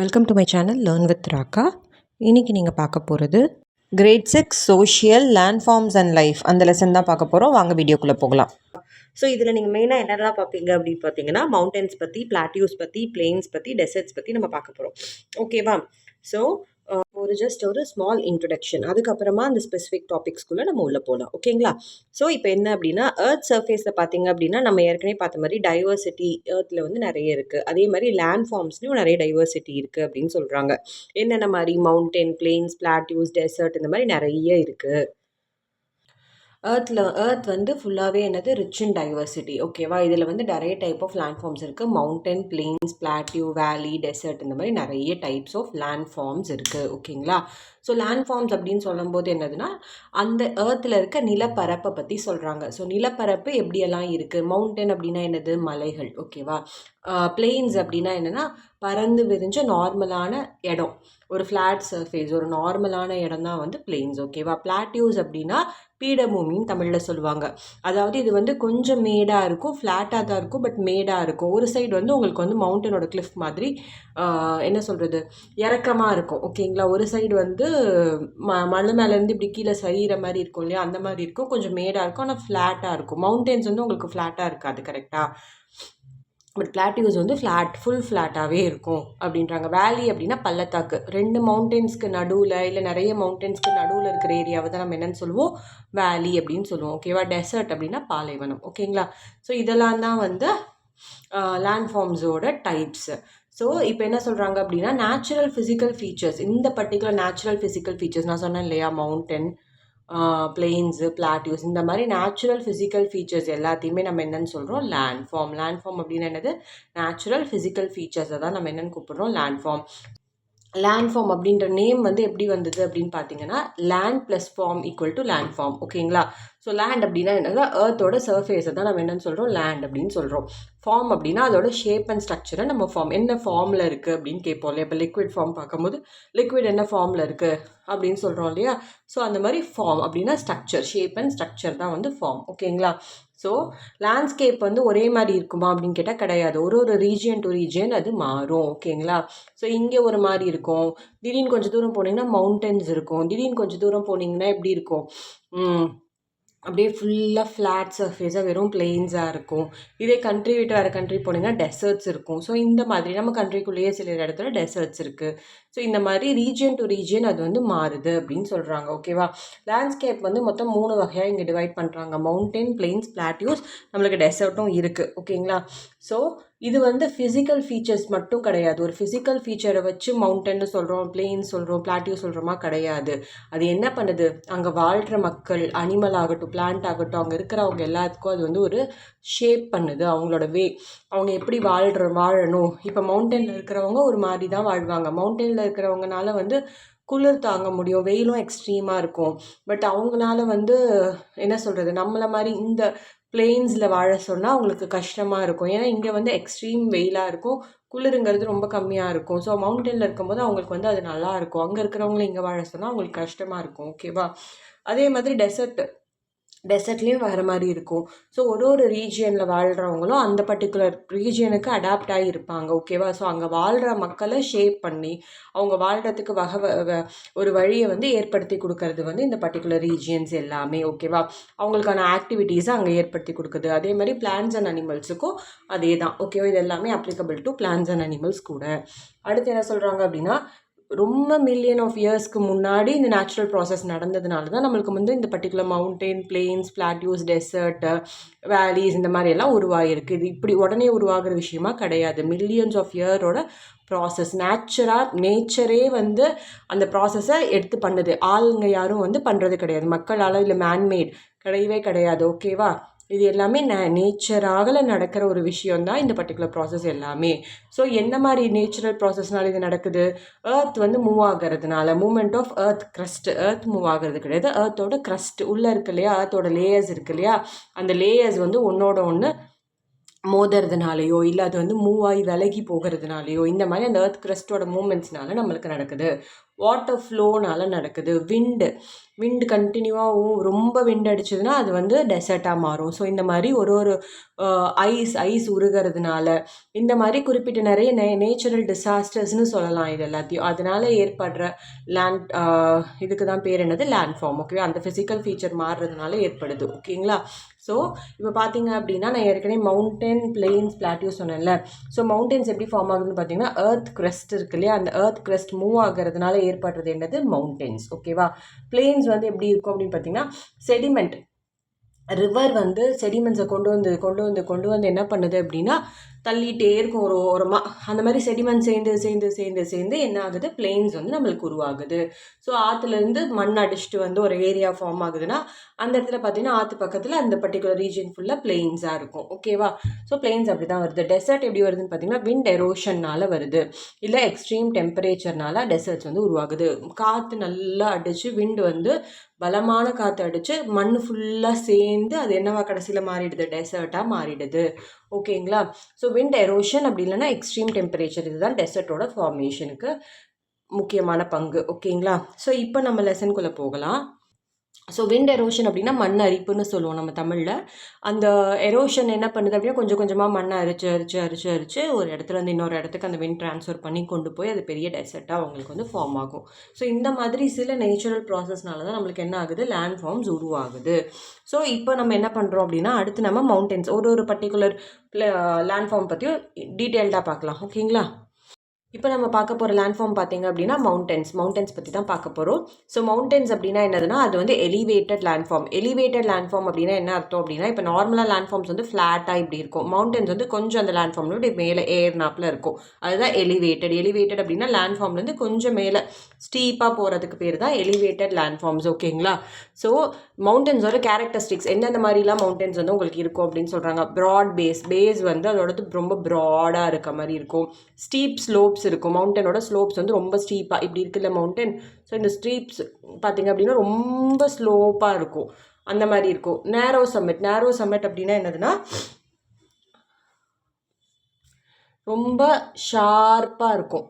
Welcome to my channel learn with Rakka. இன்றைக்கி நீங்கள் பார்க்க போகிறது grade 6 social land forms and life அந்த லெசன் தான் பார்க்க போகிறோம். வாங்க வீடியோக்குள்ளே போகலாம். ஸோ இதில் நீங்கள் மெயினாக என்னெல்லாம் பார்ப்பீங்க அப்படின்னு பார்த்தீங்கன்னா மவுண்டன்ஸ் பற்றி, பிளாட்டியூஸ் பற்றி, பிளெயின்ஸ் பற்றி, டெசர்ட்ஸ் பற்றி நம்ம பார்க்க போகிறோம். ஓகேவா? ஸோ ஒரு ஸ்மால் இன்ட்ரடக்ஷன், அதுக்கப்புறமா அந்த ஸ்பெசிஃபிக் டாபிக்ஸ்குள்ளே நம்ம உள்ளே போகலாம். ஓகேங்களா? ஸோ இப்போ என்ன அப்படின்னா எர்த் சர்ஃபேஸில் பார்த்தீங்க அப்படின்னா நம்ம ஏற்கனவே பார்த்த மாதிரி டைவர்சிட்டி எர்த்தில் வந்து நிறைய இருக்குது. அதே மாதிரி லேண்ட் ஃபார்ம்ஸ்லையும் நிறைய டைவர்சிட்டி இருக்குது அப்படின்னு சொல்கிறாங்க. என்னென்ன மாதிரி மவுண்டன், பிளெயின்ஸ், பிளாட்டியூஸ், டெசர்ட் இந்த மாதிரி நிறைய இருக்குது. எர்த் வந்து ஃபுல்லாகவே என்னது ரிச் இன் டைவர்சிட்டி. ஓகேவா? இதில் வந்து நிறைய டைப் ஆஃப் லேண்ட் ஃபார்ம்ஸ் இருக்குது. மவுண்டன், பிளெயின்ஸ், பிளாட்டியூ, வேலி, டெசர்ட் இந்த மாதிரி நிறைய டைப்ஸ் ஆஃப் லேண்ட் ஃபார்ம்ஸ் இருக்குது. ஓகேங்களா? ஸோ லேண்ட் ஃபார்ம்ஸ் அப்படின்னு சொல்லும்போது என்னதுன்னா அந்த எர்த்தில் இருக்க நிலப்பரப்பை பற்றி சொல்கிறாங்க. ஸோ நிலப்பரப்பு எப்படியெல்லாம் இருக்குது? மவுண்டன் அப்படின்னா என்னது? மலைகள். ஓகேவா? பிளெயின்ஸ் அப்படின்னா என்னென்னா பறந்து விரிஞ்ச நார்மலான இடம், ஒரு ஃப்ளாட் சர்ஃபேஸ், ஒரு நார்மலான இடம் தான் வந்து பிளெயின்ஸ். ஓகேவா? பிளாட்டியூஸ் அப்படின்னா பீடபூமின்னு தமிழில் சொல்லுவாங்க. அதாவது இது வந்து கொஞ்சம் மேடாக இருக்கும், ஃப்ளாட்டாக தான் இருக்கும், பட் மேடாக இருக்கும். ஒரு சைடு வந்து உங்களுக்கு வந்து மவுண்டனோட கிளிஃப் மாதிரி என்ன சொல்கிறது, இறக்கமாக இருக்கும். ஓகேங்களா? ஒரு சைடு வந்து மலை மேலேருந்து இப்படி கீழே சரிகிற மாதிரி இருக்கும் இல்லையா, அந்த மாதிரி இருக்கும். கொஞ்சம் மேடாக இருக்கும், ஆனால் ஃப்ளாட்டாக இருக்கும். மவுண்டன்ஸ் வந்து உங்களுக்கு ஃப்ளாட்டாக இருக்காது. கரெக்டாக? பட் பிளாட்டியூஸ் வந்து ஃபுல் ஃப்ளாட்டாகவே இருக்கும் அப்படின்றாங்க. வேலி அப்படின்னா பள்ளத்தாக்கு. ரெண்டு மவுண்டன்ஸ்க்கு நடுவில் இல்லை நிறைய மவுண்டன்ஸ்க்கு நடுவில் இருக்கிற ஏரியாவை தான் நம்ம என்னென்னு சொல்லுவோம்? வேலி அப்படின்னு சொல்லுவோம். ஓகேவா? டெசர்ட் அப்படின்னா பாலைவனம். ஓகேங்களா? ஸோ இதெல்லாம் தான் வந்து லேண்ட் ஃபார்ம்ஸோட டைப்ஸு. ஸோ இப்போ என்ன சொல்கிறாங்க அப்படின்னா நேச்சுரல் ஃபிசிக்கல் ஃபீச்சர்ஸ், இந்த பர்டிகுலர் நேச்சுரல் ஃபிசிக்கல் ஃபீச்சர்ஸ் நான் சொன்னேன் இல்லையா, மவுண்டன், பிளெயின்ஸு, பிளாட்டியூஸ், இந்த மாதிரி நேச்சுரல் ஃபிசிக்கல் ஃபீச்சர்ஸ் எல்லாத்தையுமே நம்ம என்னென்னு சொல்கிறோம்? Land form. லேண்ட் ஃபார்ம் அப்படின்னு என்னது? நேச்சுரல் ஃபிசிக்கல் ஃபீச்சர்ஸை தான் நம்ம என்னென்னு கூப்பிட்றோம்? Landform. லேண்ட் ஃபார்ம் அப்படின்ற நேம் வந்து எப்படி வந்தது அப்படின்னு பார்த்தீங்கன்னா land plus form equal to landform. ஓகேங்களா? ஸோ லேண்ட் அப்படின்னா என்னன்னா எர்த்தோட சர்ஃபேஸை தான் நம்ம என்னென்னு சொல்கிறோம்? லேண்ட் அப்படின்னு சொல்கிறோம். ஃபார்ம் அப்படின்னா அதோட ஷேப் அண்ட் ஸ்ட்ரக்சரை நம்ம ஃபார்ம் என்ன ஃபார்மில் இருக்குது அப்படின்னு கேட்போம் இல்லையா. இப்போ லிக்விட் ஃபார்ம் பார்க்கும்போது லிக்விட் என்ன ஃபார்மில் இருக்குது அப்படின்னு சொல்கிறோம் இல்லையா. ஸோ அந்த மாதிரி ஃபார்ம் அப்படின்னா ஸ்ட்ரக்சர், ஷேப் அண்ட் ஸ்ட்ரக்சர் தான் வந்து ஃபார்ம். ஓகேங்களா? ஸோ லேண்ட்ஸ்கேப் வந்து ஒரே மாதிரி இருக்குமா அப்படின்னு கேட்டால் கிடையாது. ஒரு ரீஜியன் டு ரீஜியன் அது மாறும். ஓகேங்களா? ஸோ இங்கே ஒரு மாதிரி இருக்கும், திடீர்னு கொஞ்சம் தூரம் போனீங்கன்னா மவுண்டன்ஸ் இருக்கும், திடீர்னு கொஞ்சம் தூரம் போனீங்கன்னா எப்படி இருக்கும்? அப்படியே ஃபுல்லாக ஃப்ளாட் சர்ஃபேஸாக வெறும் பிளெயின்ஸாக இருக்கும். இதே கண்ட்ரி விட்டு வேறு கண்ட்ரி போனீங்கன்னா டெசர்ட்ஸ் இருக்கும். ஸோ இந்த மாதிரி நம்ம கண்ட்ரிக்குள்ளேயே சில இடத்துல டெசர்ட்ஸ் இருக்குது. ஸோ இந்த மாதிரி ரீஜியன் டு ரீஜியன் அது வந்து மாறுது அப்படின்னு சொல்கிறாங்க. ஓகேவா? லேண்ட்ஸ்கேப் வந்து மொத்தம் 3 வகையாக இங்கே டிவைட் பண்ணுறாங்க. மவுண்டன், பிளெயின்ஸ், பிளாட்டியூஸ், நம்மளுக்கு டெசர்ட்டும் இருக்குது. ஓகேங்களா? ஸோ இது வந்து ஃபிசிக்கல் ஃபீச்சர்ஸ் மட்டும் கிடையாது. ஒரு ஃபிசிக்கல் ஃபீச்சரை வச்சு மவுண்டன்னு சொல்கிறோம், பிளெயின்ஸ் சொல்கிறோம், பிளாட்டியூ சொல்கிறோமா? கிடையாது. அது என்ன பண்ணுது? அங்கே வாழ்கிற மக்கள், அனிமல் ஆகட்டும், பிளான்ட் ஆகட்டும், அங்கே இருக்கிறவங்க எல்லாத்துக்கும் அது வந்து ஒரு ஷேப் பண்ணுது. அவங்களோட அவங்க எப்படி வாழணும். இப்போ மவுண்டனில் இருக்கிறவங்க ஒரு மாதிரி தான் வாழ்வாங்க. மவுண்டனில் இருக்கிறவங்கனால வந்து குளிர் தாங்க முடியும், வெயிலும் எக்ஸ்ட்ரீமாக இருக்கும். பட் அவங்களால வந்து என்ன சொல்கிறது, நம்மளை மாதிரி இந்த பிளெயின்ஸில் வாழ சொன்னால் அவங்களுக்கு கஷ்டமாக இருக்கும். ஏன்னா இங்கே வந்து எக்ஸ்ட்ரீம் வெயிலாக இருக்கும், குளிருங்கிறது ரொம்ப கம்மியாக இருக்கும். ஸோ மவுண்டனில் இருக்கும்போது அவங்களுக்கு வந்து அது நல்லாயிருக்கும். அங்கே இருக்கிறவங்கள இங்கே வாழ சொன்னால் அவங்களுக்கு கஷ்டமாக இருக்கும். ஓகேவா? அதே மாதிரி டெசர்ட்லேயும் வேறு மாதிரி இருக்கும். ஸோ ஒரு ரீஜியனில் வாழ்கிறவங்களும் அந்த பர்டிகுலர் ரீஜியனுக்கு அடாப்ட் ஆகி இருப்பாங்க. ஓகேவா? ஸோ அங்கே வாழ்கிற மக்களை ஷேப் பண்ணி அவங்க வாழ்கிறதுக்கு ஒரு வழியை வந்து ஏற்படுத்தி கொடுக்கறது வந்து இந்த பர்டிகுலர் ரீஜியன்ஸ் எல்லாமே. ஓகேவா? அவங்களுக்கான ஆக்டிவிட்டீஸை அங்கே ஏற்படுத்தி கொடுக்குது. அதே மாதிரி பிளான்ஸ் அண்ட் அனிமல்ஸுக்கும் அதே தான். ஓகேவா? இது எல்லாமே applicable to plants and animals கூட. அடுத்து என்ன சொல்கிறாங்க அப்படின்னா ரொம்ப மில்லியன் ஆஃப் இயர்ஸ்க்கு முன்னாடி இந்த நேச்சுரல் ப்ராசஸ் நடந்ததுனால தான் நம்மளுக்கு வந்து இந்த particular mountain, plains, plateaus, desert, valleys இந்த மாதிரி எல்லாம் உருவாகிருக்கு. இது இப்படி உடனே உருவாகிற விஷயமா கிடையாது. மில்லியன்ஸ் ஆஃப் இயரோட ப்ராசஸ். நேச்சரே வந்து அந்த ப்ராசஸை எடுத்து பண்ணுது. ஆளுங்க யாரும் வந்து பண்ணுறது கிடையாது. மக்களால் இல்லை மேன்மேட் கிடையவே கிடையாது. ஓகேவா? இது எல்லாமே நேச்சராகல நடக்கிற ஒரு விஷயந்தான் இந்த பர்டிகுலர் ப்ராசஸ் எல்லாமே. ஸோ எந்த மாதிரி நேச்சுரல் ப்ராசஸ்னால இது நடக்குது? எர்த் வந்து மூவ் ஆகிறதுனால, movement of earth crust. Earth move ஆகிறது கிடையாது, எர்த்தோட க்ரஸ்ட் உள்ளே இருக்கு இல்லையா, எர்த்தோட லேயர்ஸ் இருக்கு இல்லையா, அந்த லேயர்ஸ் வந்து ஒன்றோட ஒன்று மோதுறதுனாலையோ இல்லை அது வந்து மூவ் ஆகி விலகி போகிறதுனாலையோ இந்த மாதிரி அந்த எர்த் க்ரஸ்ட்டோட மூமெண்ட்ஸ்னால நம்மளுக்கு நடக்குது. வாட்டர் ஃப்ளோனால நடக்குது. விண்டு கண்டினியூவாக ரொம்ப விண்டு அடிச்சதுன்னா அது வந்து டெசர்ட்டாக மாறும். ஸோ இந்த மாதிரி ஒரு ஐஸ் உருகிறதுனால இந்த மாதிரி குறிப்பிட்ட நிறைய நேச்சுரல் டிசாஸ்டர்ஸ்னு சொல்லலாம் இது எல்லாத்தையும். அதனால ஏற்படுற லேண்ட் இதுக்கு தான் பேர் என்னது, லேண்ட் ஃபார்ம். ஓகே, அந்த ஃபிசிக்கல் ஃபீச்சர் மாறுறதுனால ஏற்படுது. ஓகேங்களா. ஸோ இப்போ பார்த்தீங்க அப்படின்னா நான் ஏற்கனவே மவுண்டன், பிளெயின்ஸ், பிளாட்டியூ சொன்னேன்ல. ஸோ மவுண்டன்ஸ் எப்படி ஃபார்ம் ஆகுதுன்னு பார்த்தீங்கன்னா எர்த் கிரஸ்ட் இருக்கு இல்லையா, அந்த எர்த் கிரஸ்ட் மூவ் ஆகிறதுனால ஏற்படுறது என்னது, மவுண்டன்ஸ். ஓகேவா. பிளெயின்ஸ் வந்து எப்படி இருக்கும் அப்படின்னு பார்த்தீங்கன்னா செடிமெண்ட், ரிவர் வந்து செடிமெண்ட்ஸை கொண்டு வந்து என்ன பண்ணுது அப்படின்னா தள்ளிகிட்டே இருக்கும் ஒரு ஓரமாக. அந்த மாதிரி செடிமெண்ட் சேர்ந்து என்ன ஆகுது, பிளெயின்ஸ் வந்து நம்மளுக்கு உருவாகுது. ஸோ ஆற்றுலேருந்து மண் அடிச்சுட்டு வந்து ஒரு ஏரியா ஃபார்ம் ஆகுதுன்னா அந்த இடத்துல பார்த்தீங்கன்னா ஆற்று பக்கத்தில் அந்த பர்டிகுலர் ரீஜன் ஃபுல்லாக பிளெயின்ஸாக இருக்கும். ஓகேவா. ஸோ பிளெயின்ஸ் அப்படி தான் வருது. டெசர்ட் எப்படி வருதுன்னு பார்த்தீங்கன்னா விண்ட் எரோஷன்னால வருது, இல்லை எக்ஸ்ட்ரீம் டெம்பரேச்சர்னால டெசர்ட்ஸ் வந்து உருவாகுது. காற்று நல்லா அடித்து விண்டு வந்து பலமான காற்று அடித்து மண் ஃபுல்லாக சேர்ந்து அது என்னவா கடைசியில் மாறிடுது, டெசர்ட்டாக மாறிடுது. ஓகேங்களா. ஸோ விண்ட் எரோஷன் அப்படி இல்லைன்னா எக்ஸ்ட்ரீம் டெம்பரேச்சர், இதுதான் டெசர்ட்டோட ஃபார்மேஷனுக்கு முக்கியமான பங்கு. ஓகேங்களா. ஸோ இப்போ நம்ம லெசனுக்குள்ளே போகலாம். ஸோ விண்ட் எரோஷன் அப்படின்னா மண் அரிப்புன்னு சொல்லுவோம் நம்ம தமிழில். அந்த எரோஷன் என்ன பண்ணுது அப்படின்னா கொஞ்சம் கொஞ்சமாக மண்ணை அரிச்சு ஒரு இடத்துல இருந்து இன்னொரு இடத்துக்கு அந்த விண்ட் ட்ரான்ஸ்ஃபர் பண்ணி கொண்டு போய் அது பெரிய டெசர்ட்டாக அவங்களுக்கு வந்து ஃபார்ம் ஆகும். ஸோ இந்த மாதிரி சில நேச்சுரல் ப்ராசஸ்னால தான் நம்மளுக்கு என்ன ஆகுது, லேண்ட் ஃபார்ம்ஸ் உருவாகுது. ஸோ இப்போ நம்ம என்ன பண்ணுறோம் அப்படின்னா அடுத்து நம்ம மவுண்டன்ஸ் ஒரு பர்டிகுலர் லேண்ட் ஃபார்ம் பற்றியும் டீட்டெயில்டாக பார்க்கலாம். ஓகேங்களா. இப்போ நம்ம பார்க்க போகிற லேண்ட் ஃபார்ம் பார்த்தீங்க அப்படின்னா மவுண்டன்ஸ் பற்றி தான் பார்க்க போகிறோம். ஸோ மவுண்டன்ஸ் அப்படின்னா என்னதுன்னா அது வந்து எலிவேட்டட் லேண்ட் ஃபார்ம் அப்படின்னா என்ன அர்த்தம் அப்படின்னா இப்போ நார்மலாக லேண்ட் ஃபார்ம்ஸ் வந்து ஃப்ளாட்டாக இப்படி இருக்கும். மவுண்டன்ஸ் வந்து கொஞ்சம் அந்த லேண்ட் ஃபார்ம்ல இப்படி மேலே ஏர்னாப்பில் இருக்கும். அதுதான் எலிவேட்டட் அப்படின்னா லேண்ட் ஃபார்ம்லேருந்து கொஞ்சம் மேலே ஸ்டீப்பாக போகிறதுக்கு பேர் தான் எலிவேட்டட் லேண்ட் ஃபார்ம்ஸ். ஓகேங்களா. ஸோ மவுண்டன்ஸோட கேரக்டரிஸ்டிக்ஸ் எந்தெந்த மாதிரிலாம் மவுண்டன்ஸ் வந்து உங்களுக்கு இருக்கும் அப்படின்னு சொல்கிறாங்க. ப்ராட் பேஸ் வந்து அதோடது ரொம்ப ப்ராடாக இருக்க மாதிரி இருக்கும். ஸ்டீப் ஸ்லோப்ஸ் இருக்கும். மவுண்டனோட ஸ்லோப்ஸ் வந்து ரொம்ப ஸ்டீப்பாக இப்படி இருக்குல்ல மவுண்டன். ஸோ இந்த ஸ்டீப்ஸ் பார்த்தீங்க அப்படின்னா ரொம்ப ஸ்லோப்பாக இருக்கும், அந்த மாதிரி இருக்கும். நேரோ சம்மிட் அப்படின்னா என்னதுன்னா ரொம்ப ஷார்ப்பாக இருக்கும்.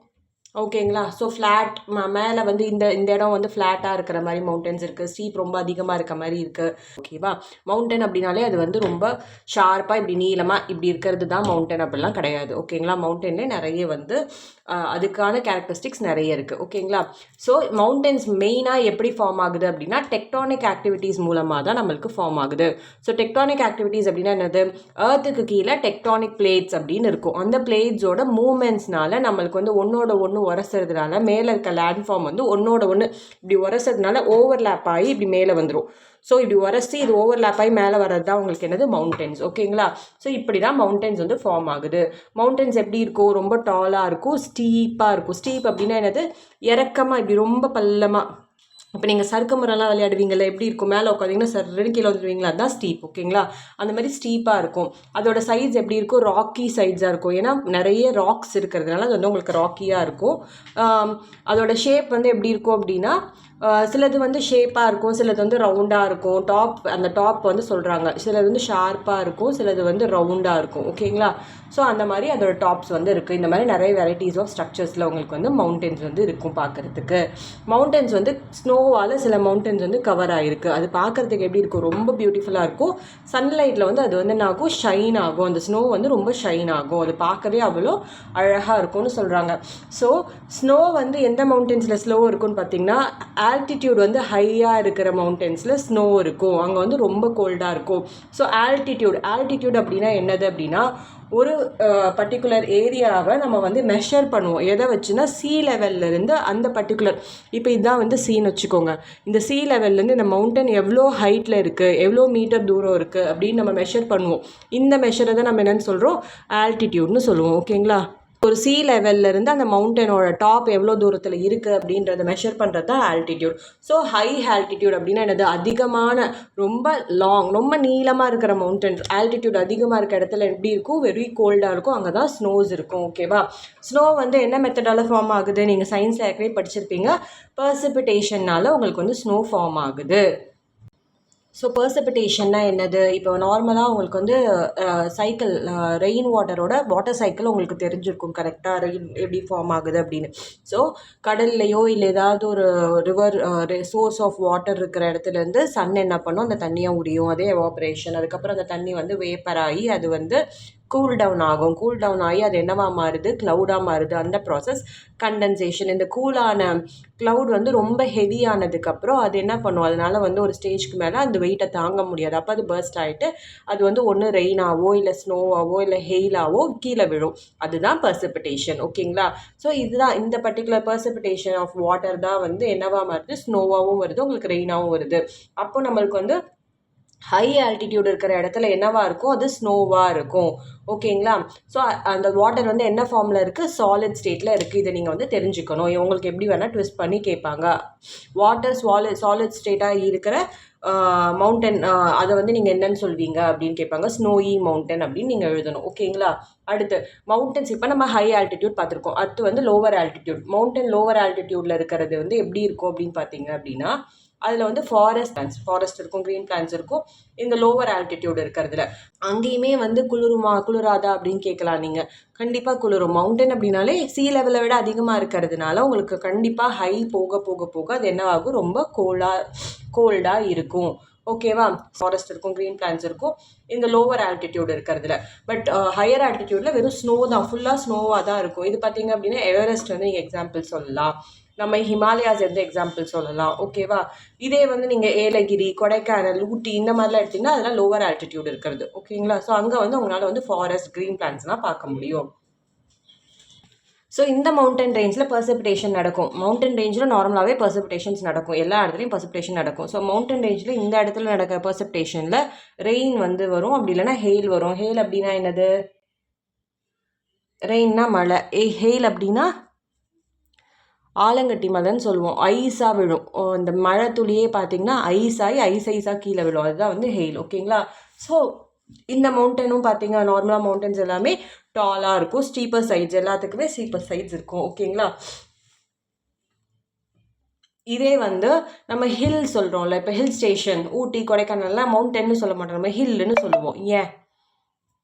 ஓகேங்களா. ஸோ ஃப்ளாட் மேலே வந்து இந்த இடம் வந்து ஃப்ளாட்டாக இருக்கிற மாதிரி மவுண்டன்ஸ் இருக்குது. ஸ்டீப் ரொம்ப அதிகமாக இருக்க மாதிரி இருக்குது. ஓகேவா. மவுண்டன் அப்படின்னாலே அது வந்து ரொம்ப ஷார்ப்பாக இப்படி நீளமாக இப்படி இருக்கிறது தான் மவுண்டன் அப்படிலாம் கிடையாது. ஓகேங்களா. மவுண்டன்லேயே நிறைய வந்து அதுக்கான கேரக்டரிஸ்டிக்ஸ் நிறைய இருக்குது. ஓகேங்களா. ஸோ மவுண்டன்ஸ் மெயினாக எப்படி ஃபார்ம் ஆகுது அப்படின்னா டெக்டானிக் ஆக்டிவிட்டீஸ் மூலமாக தான் நம்மளுக்கு ஃபார்ம் ஆகுது. ஸோ டெக்டானிக் ஆக்டிவிட்டீஸ் அப்படின்னா என்னது, எர்த்துக்கு கீழே டெக்டானிக் பிளேட்ஸ் அப்படின்னு இருக்கும். அந்த பிளேட்ஸோட மூமெண்ட்ஸ்னால நம்மளுக்கு வந்து ஒன்னோட ஒன்று உரசுறதுனால மேலே இருக்க லேண்ட் ஃபார்ம் வந்து ஒன்னோட ஒன்று இப்படி உரசுறதுனால ஓவர்லேப் ஆகி இப்படி மேலே வந்துடும். ஸோ இப்படி உரசி இது ஓவர்லேப் ஆகி மேலே வர்றது தான் உங்களுக்கு என்னது, மவுண்டன்ஸ். ஓகேங்களா. ஸோ இப்படி தான் மவுண்டன்ஸ் வந்து ஃபார்ம் ஆகுது. மவுண்டன்ஸ் எப்படி இருக்கும், ரொம்ப டாலாக இருக்கும், ஸ்டீப்பாக இருக்கும். ஸ்டீப் அப்படின்னா என்னது, இறக்கமாக இப்படி ரொம்ப பள்ளமாக. இப்போ நீங்கள் சறுக்கு மரம்லாம் விளையாடுவீங்கள்ல, எப்படி இருக்கும், மேலே உட்காந்திங்கன்னா சர்ன்னு கீழே வந்துடுவீங்களா, அதுதான் ஸ்டீப். ஓகேங்களா. அந்த மாதிரி ஸ்டீப்பாக இருக்கும். அதோட சைட்ஸ் எப்படி இருக்கும், ராக்கி சைட்ஸாக இருக்கும். ஏன்னா நிறைய ராக்ஸ் இருக்கிறதுனால அது வந்து உங்களுக்கு ராக்கியாக இருக்கும். அதோட ஷேப் வந்து எப்படி இருக்கும் அப்படின்னா சிலது வந்து ஷேப்பாக இருக்கும், சிலது வந்து ரவுண்டாக இருக்கும். அந்த டாப் வந்து சொல்கிறாங்க, சிலது வந்து ஷார்ப்பாக இருக்கும், சிலது வந்து ரவுண்டாக இருக்கும். ஓகேங்களா. ஸோ அந்த மாதிரி அதோட டாப்ஸ் வந்து இருக்குது. இந்த மாதிரி நிறைய வெரைட்டிஸ் ஆஃப் ஸ்ட்ரக்சர்ஸில் உங்களுக்கு வந்து மவுண்டன்ஸ் வந்து இருக்கும் பார்க்குறதுக்கு. மவுண்டன்ஸ் வந்து ஸ்னோவால் சில மவுண்டன்ஸ் வந்து கவர் ஆகிருக்கு. அது பார்க்குறதுக்கு எப்படி இருக்கும், ரொம்ப பியூட்டிஃபுல்லாக இருக்கும். சன்லைட்டில் வந்து அது வந்து என்ன ஆகும், ஷைன் ஆகும். அந்த ஸ்னோ வந்து ரொம்ப ஷைன் ஆகும். அது பார்க்கவே அவ்வளோ அழகாக இருக்கும்னு சொல்கிறாங்க. ஸோ ஸ்னோ வந்து எந்த மவுண்டன்ஸில் ஸ்லோ இருக்குன்னு பார்த்தீங்கன்னா ஆல்டிடியூட் வந்து ஹையாக இருக்கிற மவுண்டன்ஸில் ஸ்னோ இருக்கும். அங்கே வந்து ரொம்ப கோல்டாக இருக்கும். ஸோ ஆல்டிடியூட் அப்படின்னா என்னது அப்படின்னா ஒரு பர்டிகுலர் ஏரியாவை நம்ம வந்து மெஷர் பண்ணுவோம். எதை வச்சுன்னா சீ லெவல்லேருந்து அந்த பர்டிகுலர், இப்போ இதுதான் வந்து சீன்னு வச்சுக்கோங்க. இந்த சீ லெவல்லேருந்து இந்த மவுண்டன் எவ்வளோ ஹைட்டில் இருக்குது, எவ்வளோ மீட்டர் தூரம் இருக்குது அப்படின்னு நம்ம மெஷர் பண்ணுவோம். இந்த மெஷரை தான் நம்ம என்னென்னு சொல்கிறோம், ஆல்டிடியூட்னு சொல்லுவோம். ஓகேங்களா. ஒரு சீ லெவல்லேருந்து அந்த மவுண்டனோட டாப் எவ்வளோ தூரத்தில் இருக்குது அப்படின்றத மெஷர் பண்ணுறது தான் ஆல்டிடியூட். ஸோ ஹை ஆல்டிடியூட் அப்படின்னா என்னது, அதிகமான ரொம்ப ரொம்ப நீளமாக இருக்கிற மவுண்டன்ஸ், ஆல்டிடியூட் அதிகமாக இருக்க இடத்துல எப்படி இருக்கும், வெரி கோல்டாக இருக்கும், அங்கே தான் ஸ்னோஸ் இருக்கும். ஓகேவா. ஸ்னோ வந்து என்ன மெத்தடால் ஃபார்ம் ஆகுது, நீங்கள் சயின்ஸில் ஏற்கனவே படிச்சிருப்பீங்க, பர்சிபிடேஷன்னால உங்களுக்கு வந்து ஸ்னோ ஃபார்ம் ஆகுது. ஸோ பர்சபிடேஷன்னா என்னது? இப்போ நார்மலாக உங்களுக்கு வந்து சைக்கிள் ரெயின் வாட்டர் சைக்கிள் உங்களுக்கு தெரிஞ்சிருக்கும் கரெக்டாக, ரெயின் எப்படி ஃபார்ம் ஆகுது அப்படின்னு. ஸோ கடல்லையோ இல்லை ஏதாவது ஒரு ரிவர் சோர்ஸ் ஆஃப் வாட்டர் இருக்கிற இடத்துலேருந்து சன் என்ன பண்ணும், அந்த தண்ணியை உரியும், அதே எவாப்ரேஷன். அதுக்கப்புறம் அந்த தண்ணி வந்து வேப்பர் ஆகி அது வந்து கூல் டவுன் ஆகும். கூல் டவுன் ஆகி அது என்னவா மாறுது, க்ளவுடாக மாறுது. அந்த ப்ராசஸ் கண்டென்சேஷன். இந்த கூலான க்ளவுட் வந்து ரொம்ப ஹெவியானதுக்கப்புறம் அது என்ன பண்ணும், அதனால வந்து ஒரு ஸ்டேஜ்க்கு மேலே அந்த வெயிட்டை தாங்க முடியாது. அப்போ அது பர்ஸ்ட் ஆகிட்டு அது வந்து ஒன்று ரெயினாவோ இல்லை ஸ்னோவாவோ இல்லை ஹெயிலாவோ கீழே விழும். அதுதான் பர்சிபிடேஷன். ஓகேங்களா? ஸோ இதுதான் இந்த பர்டிகுலர் பர்சிபிடேஷன் ஆஃப் வாட்டர் தான் வந்து என்னவா மாறுது, ஸ்னோவாகவும் வருது, உங்களுக்கு ரெயினாகவும் வருது. அப்போ நம்மளுக்கு வந்து ஹை ஆல்டிடியூட் இருக்கிற இடத்துல என்னவா இருக்கும், அது ஸ்னோவாக இருக்கும். ஓகேங்களா? ஸோ அந்த வாட்டர் வந்து என்ன ஃபார்மில் இருக்குது, சாலிட் ஸ்டேட்டில் இருக்குது. இதை நீங்கள் வந்து தெரிஞ்சுக்கணும். உங்களுக்கு எப்படி வேணால் ட்விஸ்ட் பண்ணி கேட்பாங்க. வாட்டர் சாலிட் ஸ்டேட்டாக இருக்கிற மவுண்டன் அதை வந்து நீங்கள் என்னன்னு சொல்வீங்க அப்படின்னு கேட்பாங்க. ஸ்னோயி மவுண்டன் அப்படின்னு நீங்கள் எழுதணும். ஓகேங்களா? அடுத்து மவுண்டன்ஸ். இப்போ நம்ம ஹை ஆல்டிடியூட் பார்த்துருக்கோம். அடுத்து வந்து லோவர் ஆல்டிடியூட். மவுண்டன் லோவர் ஆல்டிடியூடில் இருக்கிறது வந்து எப்படி இருக்கும் அப்படின்னு பார்த்தீங்க அப்படின்னா, அதில் வந்து ஃபாரஸ்ட் இருக்கும், க்ரீன் பிளான்ஸ் இருக்கும் இந்த லோவர் ஆல்டிடியூட் இருக்கிறதுல. அங்கேயுமே வந்து குளிராதா அப்படின்னு கேட்கலாம் நீங்கள். கண்டிப்பாக குளிரும். மவுண்டன் அப்படின்னாலே சீ லெவலை விட அதிகமாக இருக்கிறதுனால உங்களுக்கு கண்டிப்பாக ஹை போக போக போக அது என்ன ஆகும், ரொம்ப கோல்டாக இருக்கும். ஓகேவா? ஃபாரஸ்ட் இருக்கும், க்ரீன் பிளான்ஸ் இருக்கும் இந்த லோவர் ஆல்டிடியூட் இருக்கிறதுல. பட் ஹையர் ஆல்டிடியூடில் வெறும் ஸ்னோ தான், ஃபுல்லாக ஸ்னோவாக தான் இருக்கும். இது பார்த்தீங்க அப்படின்னா எவரெஸ்ட் வந்து நீங்கள் எக்ஸாம்பிள் சொல்லலாம். நம்ம ஹிமாலயாஸ் எந்த எக்ஸாம்பிள் சொல்லலாம். ஓகேவா? இதே வந்து நீங்கள் ஏலகிரி, கொடைக்கானல், ஊட்டி இந்த மாதிரிலாம் எடுத்திங்கன்னா அதெல்லாம் லோவர் ஆல்டிடியூட் இருக்கிறது. ஓகேங்களா? ஸோ அங்கே வந்து உங்களால் வந்து ஃபாரஸ்ட், க்ரீன் பிளான்ஸ்லாம் பார்க்க முடியும். ஸோ இந்த மவுண்டன் ரேஞ்சில் பர்சிபிடேஷன் நடக்கும். மவுண்டன் ரேஞ்சில் நார்மலாகவே பர்சிபிடேஷன்ஸ் நடக்கும், எல்லா இடத்துலையும் பர்சிபிடேஷன் நடக்கும். ஸோ மவுண்டன் ரேஞ்சில் இந்த இடத்துல நடக்கிற பர்சிபிடேஷனில் ரெயின் வந்து வரும், அப்படி இல்லைன்னா ஹெயில் வரும். ஹெயில் அப்படின்னா என்னது, ரெயின்னா மழை, ஹெயில் அப்படின்னா ஆலங்கட்டி மழைன்னு சொல்லுவோம். ஐஸாக விழும். இந்த மழை துளியே பார்த்தீங்கன்னா ஐஸாகி ஐஸாக கீழே விழும். அதுதான் வந்து ஹெயில். ஓகேங்களா? ஸோ இந்த மவுண்டனும் பார்த்தீங்க, நார்மலாக மவுண்டன்ஸ் எல்லாமே டாலாக இருக்கும். ஸ்டீப்பர் சைட்ஸ் எல்லாத்துக்குமே ஸ்டீப்பர் சைட்ஸ் இருக்கும். ஓகேங்களா? இதே வந்து நம்ம ஹில் சொல்கிறோம்ல, இப்போ ஹில் ஸ்டேஷன் ஊட்டி, கொடைக்கானல்லாம் மவுண்டன்னு சொல்ல மாட்டோம், நம்ம ஹில்லுன்னு சொல்லுவோம். ஏன்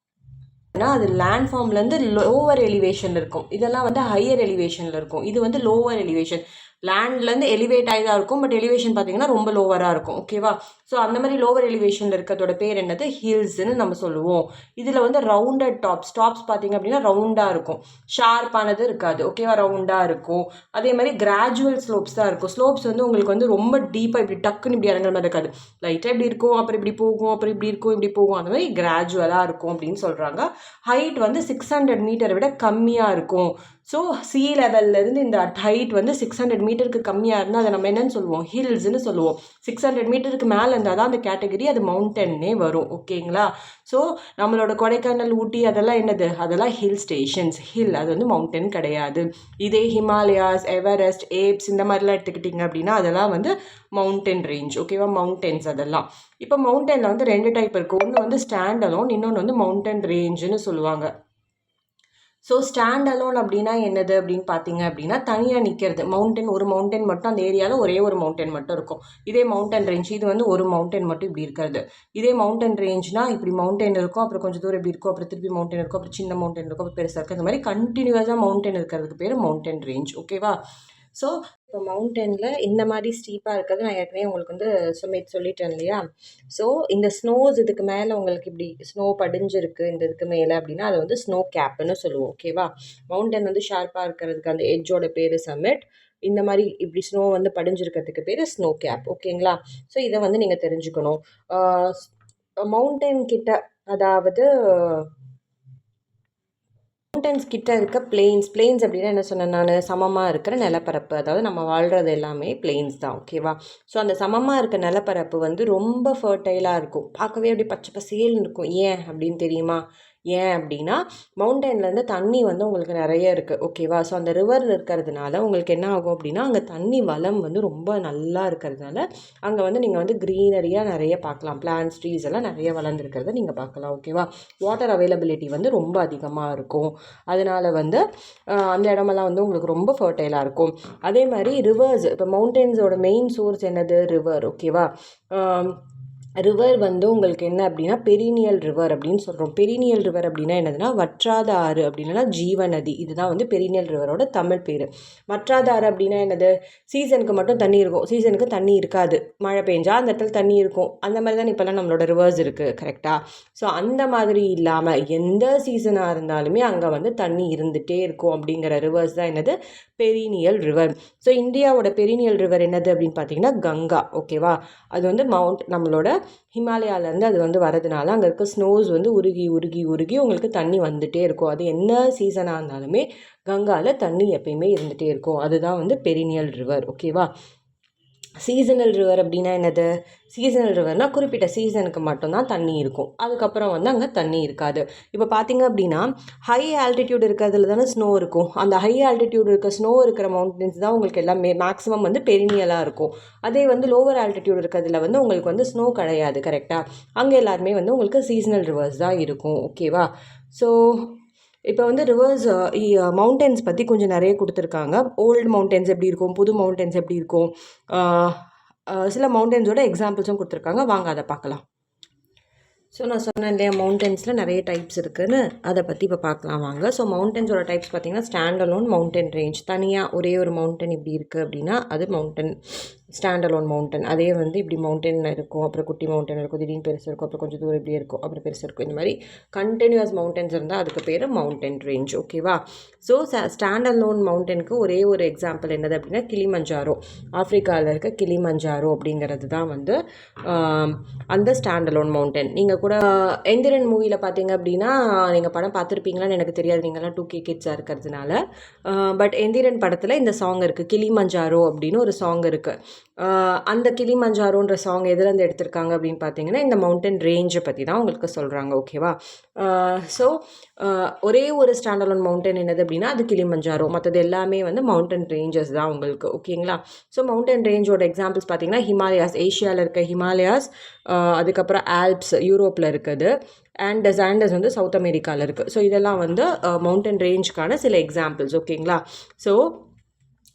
அது லேண்ட் ஃபார்ம்லேருந்து லோவர் எலிவேஷன் இருக்கும். இதெல்லாம் வந்து ஹையர் எலிவேஷனில் இருக்கும். இது வந்து லோவர் எலிவேஷன். லேண்ட்லேருந்து எலிவேட் ஆகி தான் இருக்கும், பட் எலிவேஷன் பார்த்தீங்கன்னா ரொம்ப லோவராக இருக்கும். ஓகேவா? ஸோ அந்த மாதிரி லோவர் எலிவேஷனில் இருக்கிறதோட பேர் என்னது, ஹில்ஸ்ன்னு நம்ம சொல்லுவோம். இதில் வந்து ரவுண்டட் டாப்ஸ் பார்த்தீங்க அப்படின்னா ரவுண்டாக இருக்கும், ஷார்ப்பானது இருக்காது. ஓகேவா? ரவுண்டாக இருக்கும். அதே மாதிரி கிராஜுவல் ஸ்லோப்ஸ் தான் இருக்கும். ஸ்லோப்ஸ் வந்து உங்களுக்கு வந்து ரொம்ப டீப்பாக இப்படி டக்குன்னு இப்படி இறங்குற மாதிரி இருக்காது. லைட்டாக இப்படி இருக்கும், அப்புறம் இப்படி போகும், அப்புறம் இப்படி இருக்கும், இப்படி போகும். அந்த மாதிரி கிராஜுவலாக இருக்கும் அப்படின்னு சொல்கிறாங்க. ஹைட் வந்து 600 மீட்டரை விட கம்மியாக இருக்கும். ஸோ சி லெவல்லேருந்து இந்த ஹைட் வந்து 600 மீட்டருக்கு கம்மியாக இருந்தால் அதை நம்ம என்னன்னு சொல்லுவோம், ஹில்ஸ்ன்னு சொல்லுவோம். 600 மீட்டருக்கு மேலே இருந்தால் தான் அந்த கேட்டகரி அது மவுண்டன்னே வரும். ஓகேங்களா? ஸோ நம்மளோட கொடைக்கானல், ஊட்டி அதெல்லாம் என்னது, அதெல்லாம் ஹில் ஸ்டேஷன்ஸ். ஹில், அது வந்து மவுண்டன் கிடையாது. இதே ஹிமாலயாஸ், எவரெஸ்ட், ஏப்ஸ் இந்த மாதிரிலாம் எடுத்துக்கிட்டிங்க அப்படின்னா அதெல்லாம் வந்து மவுண்டன் ரேஞ்ச். ஓகேவா? மவுண்டன்ஸ் அதெல்லாம். இப்போ மவுண்டனில் வந்து 2 டைப் இருக்குது. ஒன்று வந்து ஸ்டாண்ட் அலோன், இன்னொன்று வந்து மவுண்டன் ரேஞ்சுன்னு சொல்லுவாங்க. ஸோ ஸ்டாண்ட் அலோன் அப்படின்னா என்னது அப்படின்னு பார்த்தீங்க அப்படின்னா தனியாக நிற்கிறது. ஒரு மவுண்டன் மட்டும் அந்த ஏரியாவில் ஒரே ஒரு மவுண்டன் மட்டும் இருக்கும். இதே மவுண்டன் ரேஞ்ச் இது வந்து ஒரு மவுண்டன் மட்டும் இப்படி இருக்கிறது. இதே மவுண்டன் ரேஞ்ச்னால் இப்படி மவுண்டன் இருக்கும், அப்புறம் கொஞ்சம் தூரம் இப்படி இருக்கும், அப்புறம் திருப்பி மவுண்டன் இருக்கும், அப்புறம் சின்ன மவுண்டன் இருக்கும், அப்புறம் பெருசாக இருக்குது. இந்த மாதிரி கண்டினியூஸாக மவுண்டன் இருக்கிறதுக்கு பேர் மவுண்டன் ரேஞ்ச். ஓகேவா? ஸோ இப்போ மவுண்டனில் இந்த மாதிரி ஸ்டீப்பாக இருக்கிறது நான் ஏற்கனவே உங்களுக்கு வந்து சொல்லிட்டேன் இல்லையா? ஸோ இந்த ஸ்னோஸ் இதுக்கு மேலே உங்களுக்கு இப்படி ஸ்னோ படிஞ்சிருக்கு இந்த இதுக்கு மேலே அப்படின்னா அதை வந்து ஸ்னோ கேப்புன்னு சொல்லுவோம். ஓகேவா? மவுண்டன் வந்து ஷார்ப்பாக இருக்கிறதுக்கு அந்த எட்ஜோட பேர் சமிட். இந்த மாதிரி இப்படி ஸ்னோ வந்து படிஞ்சிருக்கிறதுக்கு பேர் ஸ்னோ கேப். ஓகேங்களா? ஸோ இதை வந்து நீங்கள் தெரிஞ்சுக்கணும். மவுண்டன் கிட்ட, அதாவது மவுண்டன்ஸ் கிட்ட இருக்க பிளெயின்ஸ் அப்படின்னா என்ன சொன்னேன் நான், சமமாக இருக்கிற நிலப்பரப்பு. அதாவது நம்ம வாழ்கிறது எல்லாமே பிளெயின்ஸ் தான். ஓகேவா? ஸோ அந்த சமமாக இருக்க நிலப்பரப்பு வந்து ரொம்ப ஃபர்டைலாக இருக்கும், பார்க்கவே அப்படி பச்சை பசேல்னு இருக்கும். ஏன் அப்படின்னு தெரியுமா? ஏன் அப்படின்னா மவுண்டன்லேருந்து தண்ணி வந்து உங்களுக்கு நிறைய இருக்குது. ஓகேவா? ஸோ அந்த ரிவரில் இருக்கிறதுனால உங்களுக்கு என்ன ஆகும் அப்படின்னா அங்கே தண்ணி வளம் வந்து ரொம்ப நல்லா இருக்கிறதுனால அங்கே வந்து நீங்கள் வந்து க்ரீனரியாக நிறைய பார்க்கலாம். பிளான்ஸ், ட்ரீஸ் எல்லாம் நிறைய வளர்ந்துருக்கிறத நீங்கள் பார்க்கலாம். ஓகேவா? வாட்டர் அவைலபிலிட்டி வந்து ரொம்ப அதிகமாக இருக்கும். அதனால் வந்து அந்த இடமெல்லாம் வந்து உங்களுக்கு ரொம்ப ஃபர்டைலாக இருக்கும். அதே மாதிரி ரிவர்ஸ், இப்போ மவுண்டன்ஸோட மெயின் சோர்ஸ் என்னது, ரிவர். ஓகேவா? ரிவர் வந்து உங்களுக்கு என்ன அப்படின்னா பெரினியல் ரிவர் அப்படின்னு சொல்கிறோம். பெரினியல் ரிவர் அப்படின்னா என்னதுன்னா வற்றாத ஆறு அப்படின்னா ஜீவநதி. இதுதான் வந்து பெரினியல் ரிவரோட தமிழ் பேர். வற்றாத ஆறு அப்படின்னா என்னது, சீசனுக்கு மட்டும் தண்ணி இருக்கும், சீசனுக்கு தண்ணி இருக்காது. மழை பெஞ்சா அந்த இடத்துல தண்ணி இருக்கும். அந்த மாதிரி தான் இப்போல்லாம் நம்மளோட ரிவர்ஸ் இருக்குது, கரெக்டாக? ஸோ அந்த மாதிரி இல்லாமல் எந்த சீசனாக இருந்தாலுமே அங்கே வந்து தண்ணி இருந்துகிட்டே இருக்கும் அப்படிங்கிற ரிவர்ஸ் தான் என்னது, பெரினியல் ரிவர். ஸோ இந்தியாவோட பெரினியல் ரிவர் என்னது அப்படின்னு பார்த்தீங்கன்னா கங்கா. ஓகேவா? அது வந்து நம்மளோட ஹிமாலயாவிலேருந்து அது வந்து வரதுனால அங்கே இருக்க ஸ்னோஸ் வந்து உருகி உருகி உருகி உங்களுக்கு தண்ணி வந்துகிட்டே இருக்கும். அது என்ன சீசனாக இருந்தாலுமே கங்காவில் தண்ணி எப்பயுமே இருந்துகிட்டே இருக்கும். அதுதான் வந்து பெரினியல் ரிவர். ஓகேவா? சீசனல் ரிவர் அப்படின்னா என்னது, சீசனல் ரிவர்னால் குறிப்பிட்ட சீசனுக்கு மட்டும்தான் தண்ணி இருக்கும், அதுக்கப்புறம் வந்து அங்கே தண்ணி இருக்காது. இப்போ பார்த்தீங்க அப்படின்னா ஹை ஆல்டிடியூட் இருக்கிறதுல தானே ஸ்னோ இருக்கும். அந்த ஹை ஆல்டிடியூட் இருக்க ஸ்னோ இருக்கிற மவுண்டன்ஸ் தான் உங்களுக்கு எல்லாம் மேக்ஸிமம் வந்து பெரினியலாக இருக்கும். அதே வந்து லோவர் ஆல்டிடியூட் இருக்கிறதுல வந்து உங்களுக்கு வந்து ஸ்னோ கிடையாது, கரெக்டாக? அங்கே எல்லாருமே வந்து உங்களுக்கு சீசனல் ரிவர்ஸ் தான் இருக்கும். ஓகேவா? ஸோ இப்போ வந்து ரிவர்ஸ் மவுண்டன்ஸ் பற்றி கொஞ்சம் நிறைய கொடுத்துருக்காங்க. ஓல்டு மவுண்டன்ஸ் எப்படி இருக்கும், புது மவுண்டன்ஸ் எப்படி இருக்கும், சில மவுண்டன்ஸோட எக்ஸாம்பிள்ஸும் கொடுத்துருக்காங்க. வாங்க அதை பார்க்கலாம். ஸோ நான் சொன்னேன் இல்லையா, மவுண்டன்ஸில் நிறைய டைப்ஸ் இருக்குதுன்னு, அதை பற்றி இப்போ பார்க்கலாம் வாங்க. ஸோ மவுண்டன்ஸோட டைப்ஸ் பார்த்திங்கன்னா ஸ்டாண்ட் அலோன் மவுண்டன் ரேஞ்ச். தனியாக ஒரே ஒரு மவுண்டன் இப்படி இருக்குது அப்படின்னா அது மவுண்டன், ஸ்டாண்ட் அலோன் மவுண்டன். அதே வந்து இப்படி மவுண்டன் இருக்கும், அப்புறம் குட்டி மவுண்டன் இருக்கும், திடீர்னு பெருசு இருக்கும், அப்புறம் கொஞ்சம் தூரம் இப்படி இருக்கும், அப்புறம் பெருசு இருக்கும். இந்த மாதிரி கண்டினியூஸ் மவுண்டன்ஸ் இருந்தால் அதுக்கு பேர் மவுண்டன் ரேஞ்ச். ஓகேவா? ஸோ ஸ்டாண்ட் அலோன் மவுண்டனுக்கு ஒரே ஒரு எக்ஸாம்பிள் என்னது அப்படின்னா கிளிமஞ்சாரோ. ஆஃப்ரிக்காவில் இருக்க கிளிமஞ்சாரோ அப்படிங்கிறது தான் வந்து அந்த ஸ்டாண்ட் அலோன் மவுண்டன். நீங்கள் கூட எந்திரன் மூவியில் பார்த்தீங்க அப்படின்னா, நீங்கள் படம் பார்த்துருப்பீங்களான்னு எனக்கு தெரியாது, நீங்கள்லாம் 2K கிட்ஸாக இருக்கிறதுனால. பட் எந்திரன் படத்தில் இந்த சாங் இருக்குது, கிளிமஞ்சாரோ அப்படின்னு ஒரு சாங் இருக்குது. அந்த கிளிமஞ்சாரோன்ற சாங் எதுலேருந்து எடுத்திருக்காங்க அப்படின்னு பார்த்தீங்கன்னா இந்த மவுண்டன் ரேஞ்சை பற்றி தான் உங்களுக்கு சொல்கிறாங்க. ஓகேவா? ஸோ ஒரே ஒரு ஸ்டாண்ட் அலோன் மவுண்டன் என்னது அப்படின்னா அது கிளிமஞ்சாரோ. மற்றது எல்லாமே வந்து மவுண்டன் ரேஞ்சஸ் தான் உங்களுக்கு. ஓகேங்களா? ஸோ மவுண்டன் ரேஞ்சோட எக்ஸாம்பிள்ஸ் பார்த்தீங்கன்னா ஹிமாலயாஸ், ஏஷியாவில் இருக்க ஹிமாலயாஸ், அதுக்கப்புறம் ஆல்ப்ஸ் யூரோப்பில் இருக்குது, அண்ட் சாண்டஸ் வந்து சவுத் அமெரிக்காவில் இருக்குது. ஸோ இதெல்லாம் வந்து மவுண்டன் ரேஞ்சுக்கான சில எக்ஸாம்பிள்ஸ். ஓகேங்களா? ஸோ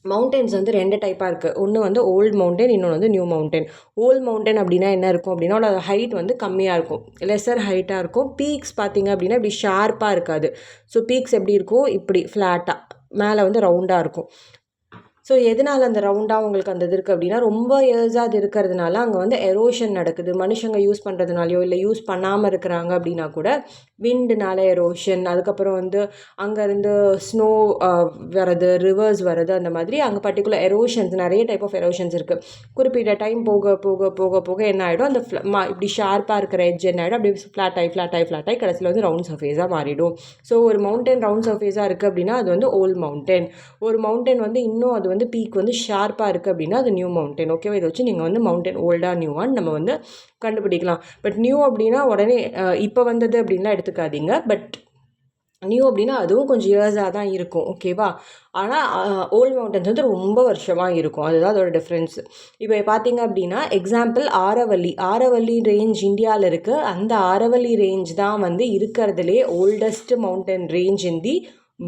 மவுண்டன்ஸ் வந்து 2 டைப்பாக இருக்குது. ஒன்று வந்து ஓல்டு மவுண்டன், இன்னொன்று வந்து நியூ மவுண்டன். ஓல்டு மவுண்டன் அப்படின்னா என்ன இருக்கும் அப்படின்னா அதோட ஹைட் வந்து கம்மியாக இருக்கும், லெஸர் ஹைட்டாக இருக்கும். பீக்ஸ் பார்த்தீங்க அப்படின்னா இப்படி ஷார்ப்பாக இருக்காது. ஸோ பீக்ஸ் எப்படி இருக்கும், இப்படி ஃப்ளாட்டாக மேலே வந்து ரவுண்டாக இருக்கும். ஸோ எதனால் அந்த ரவுண்டாக உங்களுக்கு அந்த இது இருக்குது அப்படின்னா ரொம்ப இயர்ஸாக அது இருக்கிறதுனால அங்கே வந்து எரோஷன் நடக்குது. மனுஷங்க யூஸ் பண்ணுறதுனாலையோ இல்லை யூஸ் பண்ணாமல் இருக்கிறாங்க அப்படின்னா கூட விண்டுனால எரோஷன், அதுக்கப்புறம் வந்து அங்கேருந்து ஸ்னோ வர்றது, ரிவர்ஸ் வர்றது, அந்த மாதிரி அங்கே பர்டிகுலர் எரோஷன்ஸ், நிறைய டைப் ஆஃப் எரோஷன்ஸ் இருக்குது. குறிப்பிட்ட டைம் போக போக போக போக என்ன ஆகிடும், அந்த இப்படி ஷார்ப்பாக இருக்கிற எட்ஜ் என்ன ஆகிடும், அப்படியே ஃப்ளாட்டாகி கடைசியில் வந்து ரவுண்ட் சர்ஃபேஸாக மாறிடும். ஸோ ஒரு மவுண்டன் ரவுண்ட் சர்ஃபேஸாக இருக்குது அப்படின்னா அது வந்து ஓல்ட் மவுண்டன். ஒரு மவுண்டன் வந்து இன்னும் அது வந்து பீக் வந்து ஷார்ப்பாக இருக்குது அப்படின்னா அது நியூ மவுண்டன். ஓகேவா? இதை வச்சு நீங்கள் வந்து மவுண்டன் ஓல்டா நியூவான்னு நம்ம வந்து கண்டுபிடிக்கலாம். பட் நியூ அப்படின்னா உடனே இப்போ வந்தது அப்படின்லாம் எடுத்துக்காதீங்க. பட் நியூ அப்படின்னா அதுவும் கொஞ்சம் இயர்ஸாக தான் இருக்கும். ஓகேவா? ஆனால் ஓல்டு மவுண்டன்ஸ் வந்து ரொம்ப வருஷமாக இருக்கும், அதுதான் அதோட டிஃப்ரென்ஸ். இப்போ பார்த்தீங்க அப்படின்னா எக்ஸாம்பிள் ஆரவல்லி ரேஞ்ச் இந்தியாவில் இருக்குது. அந்த ஆரவல்லி ரேஞ்ச் தான் வந்து இருக்கிறதுலே oldest mountain range in the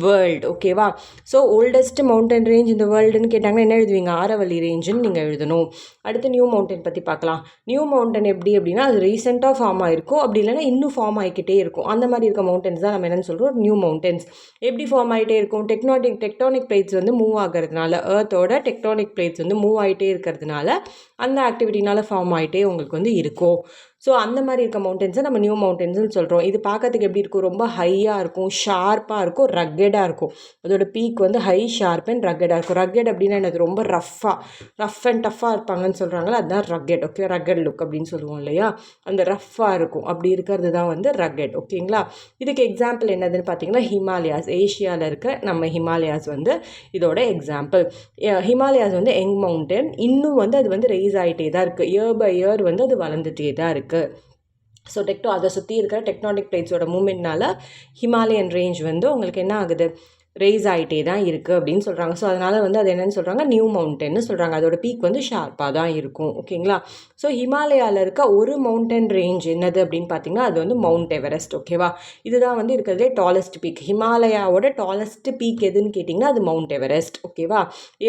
world. ஓகேவா? ஸோ ஓல்டஸ்ட் மவுண்டன் ரேஞ்ச் இந்த வேர்ல்டுன்னு கேட்டாங்கன்னா என்ன எழுதுவீங்க, ஆரவல்லி ரேஞ்சுன்னு நீங்கள் எழுதணும். அடுத்து நியூ மவுண்டன் பற்றி பார்க்கலாம். நியூ மவுண்டன் எப்படி அப்படின்னா அது ரீசெண்டாக ஃபார்ம் ஆகிருக்கும், அப்படி இல்லைன்னா இன்னும் ஃபார்ம் ஆகிக்கிட்டே இருக்கும். அந்த மாதிரி இருக்க மவுண்டன்ஸ் தான் நம்ம என்னென்னு சொல்கிறோம், நியூ மவுண்டன்ஸ். எப்படி ஃபார்ம் ஆகிட்டே இருக்கும், டெக்டானிக் பிளேட்ஸ் வந்து மூவ் ஆகிறதுனால, எர்த்தோட டெக்டானிக் பிளேட்ஸ் வந்து மூவ் ஆகிட்டே இருக்கிறதுனால அந்த ஆக்டிவிட்டினால ஃபார்ம் ஆகிட்டே உங்களுக்கு வந்து இருக்கும். ஸோ அந்த மாதிரி இருக்க மவுண்டன்ஸை நம்ம நியூ மவுண்டன்ஸ்னு சொல்கிறோம். இது பார்க்கறதுக்கு எப்படி இருக்கும், ரொம்ப ஹையாக இருக்கும், ஷார்ப்பாக இருக்கும், ரக்கெடாக இருக்கும். அதோட பீக் வந்து ஹை, ஷார்ப் அண்ட் ரக்கெடாக இருக்கும். ரக்கெட் அப்படின்னா என்னது, ரொம்ப ரஃப் அண்ட் டஃப்பாக இருப்பாங்கன்னு சொல்கிறாங்களா, அதுதான் ரக்கெட். ஓகே? ரக்கெட் லுக் அப்படின்னு சொல்லுவோம் இல்லையா, அந்த ரஃப்பாக இருக்கும், அப்படி இருக்கிறது தான் வந்து ரக்கெட். ஓகேங்களா? இதுக்கு எக்ஸாம்பிள் என்னதுன்னு பார்த்தீங்கன்னா ஹிமாலயாஸ், ஏஷியாவில் இருக்க நம்ம ஹிமாலயாஸ் வந்து இதோட எக்ஸாம்பிள். ஹிமாலயாஸ் வந்து யங் மவுண்டன், இன்னும் வந்து அது வந்து ரைஸ் ஆகிட்டே தான் இருக்குது, இயர் பை இயர் வந்து அது வளர்ந்துட்டே தான் இருக்குது. ஸோ அதை சுற்றி இருக்கிற டெக்டானிக் பிளேட்ஸோட மூமெண்ட்னால ஹிமாலயன் ரேஞ்ச் வந்து உங்களுக்கு என்ன ஆகுது, ரேஸ் ஆகிட்டே தான் இருக்குது அப்படின்னு சொல்கிறாங்க. ஸோ அதனால் வந்து அது என்னென்னு சொல்கிறாங்க, நியூ மவுண்டன்னு சொல்கிறாங்க. அதோட பீக் வந்து ஷார்ப்பாக தான் இருக்கும். ஓகேங்களா? ஸோ ஹிமாலயாவில் இருக்க ஒரு மவுண்டன் ரேஞ்ச் என்னது அப்படின்னு பார்த்தீங்கன்னா அது வந்து மவுண்ட் எவரெஸ்ட். ஓகேவா? இதுதான் வந்து இருக்கிறதுலே டாலஸ்ட் பீக். ஹிமாலயாவோட டாலஸ்ட் பீக் எதுன்னு கேட்டிங்கன்னா அது மவுண்ட் எவரெஸ்ட். ஓகேவா?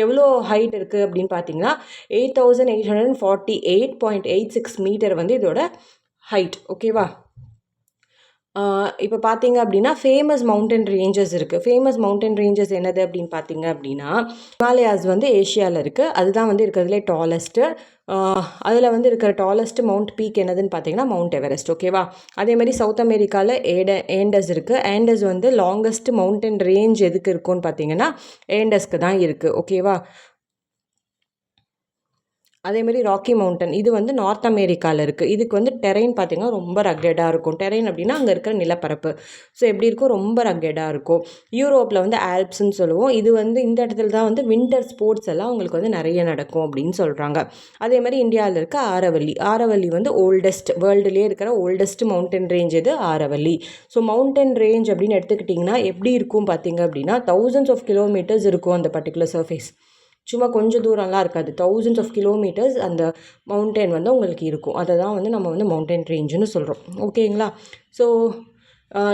எவ்வளோ ஹைட் இருக்குது அப்படின்னு பார்த்தீங்கன்னா 8848.86 மீட்டர் வந்து இதோட ஹைட். ஓகேவா? இப்போ பார்த்தீங்க அப்படின்னா ஃபேமஸ் மவுண்டன் ரேஞ்சஸ் இருக்குது. ஃபேமஸ் மவுண்டன் ரேஞ்சஸ் என்னது அப்படின்னு பார்த்தீங்க அப்படின்னா ஹிமாலயாஸ் வந்து ஏஷியாவில் இருக்குது. அதுதான் வந்து இருக்கிறதுலே டாலஸ்ட்டு. அதில் வந்து இருக்கிற டாலஸ்ட் மவுண்ட் பீக் என்னதுன்னு பார்த்தீங்கன்னா மவுண்ட் எவரெஸ்ட். ஓகேவா? அதேமாதிரி சவுத் அமெரிக்காவில் ஏண்டஸ் இருக்குது. ஏண்டஸ் வந்து லாங்கஸ்ட் மவுண்டன் ரேஞ்ச் எதுக்கு இருக்குன்னு பார்த்தீங்கன்னா ஏண்டஸ்க்கு தான் இருக்குது. ஓகேவா? அதேமாதிரி ராக்கி மவுண்டன் இது வந்து நார்த் அமெரிக்காவில் இருக்குது. இதுக்கு வந்து டெரெயின் பார்த்திங்கன்னா ரொம்ப ரக்கெடாக இருக்கும். டெரெயின் அப்படின்னா அங்கே இருக்கிற நிலப்பரப்பு. ஸோ எப்படி இருக்கும், ரொம்ப ரக்கெடாக இருக்கும். யூரோப்பில் வந்து ஆல்ப்ஸ்ன்னு சொல்லுவோம். இது வந்து இந்த இடத்துல தான் வந்து வின்டர் ஸ்போர்ட்ஸ் எல்லாம் உங்களுக்கு வந்து நிறைய நடக்கும் அப்படின்னு சொல்கிறாங்க. அதேமாதிரி இந்தியாவில் இருக்க ஆரவல்லி. ஆரவல்லி வந்து ஓல்டஸ்ட், வேர்ல்டுலேயே இருக்கிற ஓல்டஸ்ட் மவுண்டன் ரேஞ்ச் இது ஆரவல்லி. ஸோ மவுண்டன் ரேஞ்ச் அப்படின்னு எடுத்துக்கிட்டிங்கன்னா எப்படி இருக்கும் பார்த்தீங்க அப்படின்னா thousands of kilometers இருக்கும் அந்த பர்டிகுலர் சர்ஃபேஸ். சும்மா கொஞ்சம் தூரம்லாம் இருக்காது. thousands of kilometers அந்த மவுண்டன் வந்து உங்களுக்கு இருக்கும். அதை தான் வந்து நம்ம வந்து மவுண்டன் ரேஞ்சுன்னு சொல்கிறோம். ஓகேங்களா? ஸோ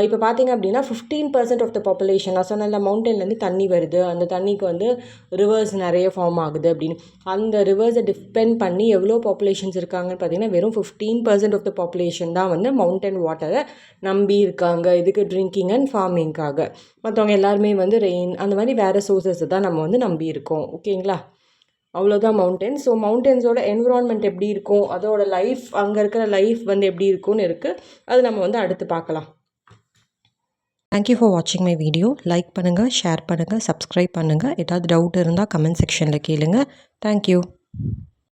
இப்போ பார்த்தீங்க அப்படின்னா 15% ஆஃப் த பாப்புலேஷன், நான் சொன்னேன்ல மவுண்டன்லேருந்து தண்ணி வருது, அந்த தண்ணிக்கு வந்து ரிவர்ஸ் நிறைய ஃபார்ம் ஆகுது அப்படின்னு. அந்த ரிவர்ஸை டிபெண்ட் பண்ணி எவ்வளோ பாப்புலேஷன்ஸ் இருக்காங்கன்னு பார்த்தீங்கன்னா வெறும் 15% ஆஃப் த பாப்புலேஷன் தான் வந்து மவுண்டன் வாட்டரை நம்பி இருக்காங்க. இதுக்கு ட்ரிங்கிங் அண்ட் ஃபார்மிங்காக. மற்றவங்க எல்லாருமே வந்து ரெயின் அந்த மாதிரி வேறு சோர்ஸஸை தான் நம்ம வந்து நம்பி இருக்கோம். ஓகேங்களா? அவ்வளோதான் மவுண்டன்ஸ். ஸோ மவுண்டன்ஸோட என்விரான்மெண்ட் எப்படி இருக்கும், அதோட லைஃப், அங்கே இருக்கிற லைஃப் வந்து எப்படி இருக்கும்னு இருக்குது. அது நம்ம வந்து அடுத்து பார்க்கலாம். தேங்க்யூ ஃபார் வாட்சிங் மை வீடியோ. லைக் பண்ணுங்கள், ஷேர் பண்ணுங்கள், சப்ஸ்கிரைப் பண்ணுங்கள். ஏதாவது டவுட் இருந்தால் கமெண்ட் செக்ஷனில் கேளுங்கள். தேங்க்யூ.